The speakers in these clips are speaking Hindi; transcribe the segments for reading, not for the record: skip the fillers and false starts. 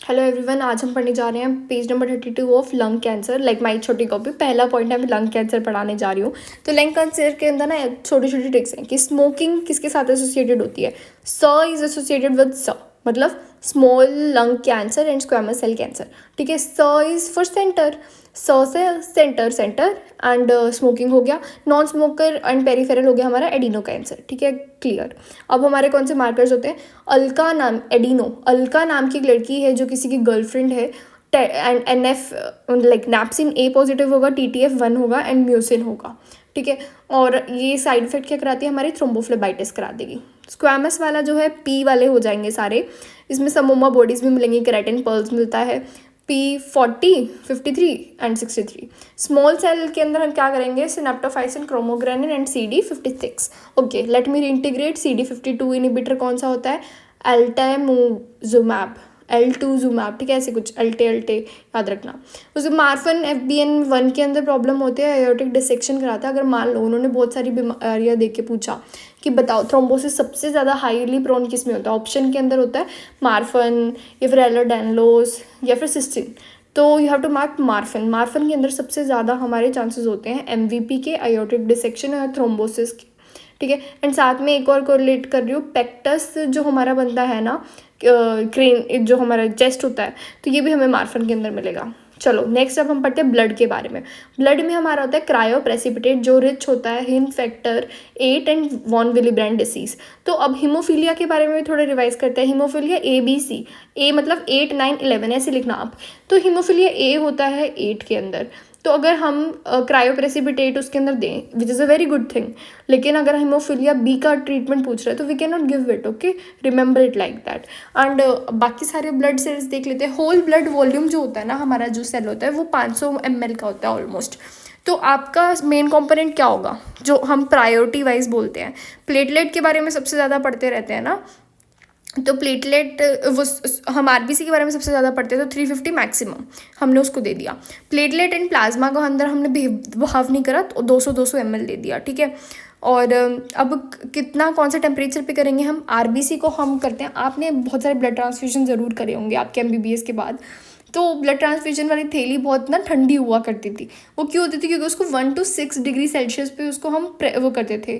हेलो एवरीवन, आज हम पढ़ने जा रहे हैं page number 32 of lung cancer. Like my छोटी कॉपी, पहला पॉइंट है मैं लंग कैंसर पढ़ाने जा रही हूँ। तो लंग कैंसर के अंदर ना छोटी छोटी ट्रिक्स हैं कि स्मोकिंग किसके साथ एसोसिएटेड होती है। इज एसोसिएटेड विद मतलब small lung cancer and squamous cell cancer. ठीक है, इज फॉर सेंटर, से सेंटर एंड स्मोकिंग हो गया। नॉन स्मोकर एंड पेरीफेरल हो गया हमारा एडिनो कैंसर। ठीक है, क्लियर। अब हमारे कौन से मार्कर्स होते हैं। अलका नाम की एक लड़की है जो किसी की गर्लफ्रेंड है। And NF like napsin A positive होगा, TTF1 होगा एंड म्यूसिन होगा। ठीक है, और ये साइड इफेक्ट क्या कराती है, हमारी थ्रोम्बोफ्लेबाइटिस करा देगी। स्क्वैमस वाला जो है P वाले हो जाएंगे सारे। इसमें समोमा बॉडीज भी मिलेंगी, केराटिन पर्ल्स मिलता है P40, 53 एंड 63। स्मॉल सेल के अंदर हम क्या करेंगे, synaptophysin, chromogranin and CD56। Okay, let me reintegrate. CD52 inhibitor कौन सा होता है, एल्टेमुजुमैब, L2 ठीक है, ऐसे कुछ एल्टे याद रखना। उसके मार्फन FBN1 के अंदर प्रॉब्लम होती है, एयोटिक डिसेक्शन कराता है। अगर मान लो उन्होंने बहुत सारी बीमारियां देख के पूछा कि बताओ थ्रोम्बोसिस सबसे ज़्यादा हाईली प्रोन किस में होता है, ऑप्शन के अंदर होता है मार्फन या फिर एलोडेनलोस या फिर सिस्टिन। तो you have to mark Marfan के अंदर सबसे ज़्यादा हमारे चांसेस होते हैं MVP के, एयोटिक डिसेक्शन और थ्रोम्बोसिस के। ठीक है, एंड साथ में एक और कोरिलेट कर रही हूँ, पेक्टस जो हमारा बनता है ना, क्रेन जो हमारा चेस्ट होता है, तो ये भी हमें मार्फन के अंदर मिलेगा। चलो नेक्स्ट अब हम पढ़ते हैं ब्लड के बारे में। ब्लड में हमारा होता है क्रायो प्रेसिपिटेट जो रिच होता है हिन फैक्टर 8 एंड वॉन विलीब्रैंड डिसीज। तो अब हीमोफीलिया के बारे में भी थोड़ा रिवाइज करते हैं। हीमोफीलिया ABC, A मतलब 8, 9, 11 ऐसे लिखना आप। तो हीमोफीलिया A होता है 8 के अंदर। तो अगर हम क्रायो प्रेसिपिटेट उसके अंदर दें, which is a very good thing, लेकिन अगर हीमोफीलिया B का ट्रीटमेंट पूछ रहे हैं तो we can not give it. Okay, remember it like that. And बाकी सारे ब्लड सेल्स देख लेते हैं। होल ब्लड वॉल्यूम जो होता है ना, हमारा जो सेल होता है वो 500 ml का होता है ऑलमोस्ट। तो आपका मेन कंपोनेंट क्या होगा, जो हम प्रायोरिटी वाइज बोलते हैं। प्लेटलेट के बारे में सबसे ज़्यादा पढ़ते रहते हैं ना, तो प्लेटलेट वो हम RBC के बारे में सबसे ज़्यादा पढ़ते हैं, तो 350 मैक्सिमम हमने उसको दे दिया। प्लेटलेट एंड प्लाज्मा का अंदर हमने बिहाव नहीं करा, तो 200 ml दे दिया। ठीक है, और अब कितना कौन से टेम्परेचर पे करेंगे हम, RBC को हम करते हैं। आपने बहुत सारे ब्लड ट्रांसफ्यूजन ज़रूर करे होंगे आपके MBBS के बाद। तो ब्लड ट्रांसफ्यूजन वाली थैली बहुत ना ठंडी हुआ करती थी। वो क्यों होती थी, क्योंकि उसको 1 to 6 डिग्री सेल्सियस पे उसको हम वो करते थे,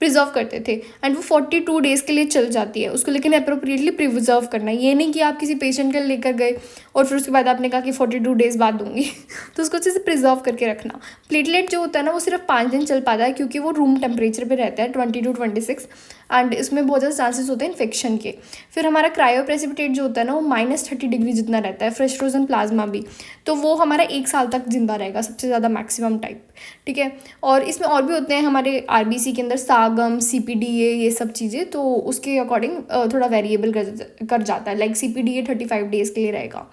प्रिजर्व करते थे। एंड वो 42 डेज़ के लिए चल जाती है उसको, लेकिन अप्रोप्रिएटली प्रिजर्व करना है। ये नहीं कि आप किसी पेशेंट के लेकर गए और फिर उसके बाद आपने कहा कि 42 डेज़ बाद दूंगी तो उसको अच्छे से प्रिजर्व करके रखना। प्लेटलेट जो होता है ना, वो सिर्फ 5 दिन चल पाता है, क्योंकि वो रूम टेम्परेचर पे रहता है 20 to 26, एंड इसमें बहुत ज़्यादा चांसेस होते हैं इन्फेक्शन के। फिर हमारा क्रायो प्रेसिपिटेट जो होता है ना, वो -30 डिग्री जितना रहता है। फ्रेश फ्रोजन प्लाज्मा भी, तो वो हमारा 1 साल तक जिंदा रहेगा, सबसे ज़्यादा मैक्सिमम टाइप। ठीक है, और इसमें और भी होते हैं हमारे RBC के अंदर, सागम, CPDA, ये सब चीज़ें, तो उसके अकॉर्डिंग थोड़ा वेरिएबल कर जाता है। लाइक CPDA 35 डेज़ के लिए रहेगा,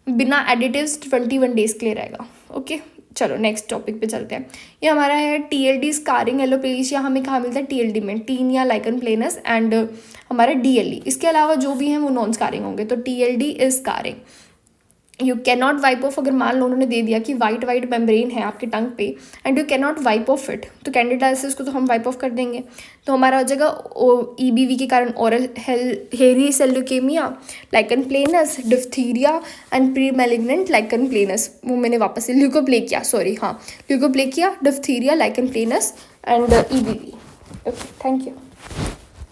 बिना एडिटिव्स 21 डेज़ के लिए रहेगा। ओके, चलो नेक्स्ट टॉपिक पे चलते हैं। ये हमारा है TLD स्कारिंग एलोपेशिया। हमें कहाँ मिलता है, TLD में, टीन या लाइकन प्लेनस एंड हमारा DLE। इसके अलावा जो भी हैं वो नॉन स्कारिंग होंगे। तो TLD is scarring, you can not wipe off. अगर मान लो उन्होंने दे दिया कि वाइट मेम्ब्रेन है आपके टंग पे and you can not wipe off it, तो कैंडिडाइसिस को तो हम वाइप ऑफ कर देंगे। तो हमारा हो जाएगा EBV के कारण oral hairy cell leukaemia, lichen planus, diphtheria and pre malignant lichen planus. वो मैंने वापस से ल्यूकोप्लेकिया, सॉरी, हाँ, leukoplakia, diphtheria, lichen planus and EBV। Okay, thank you.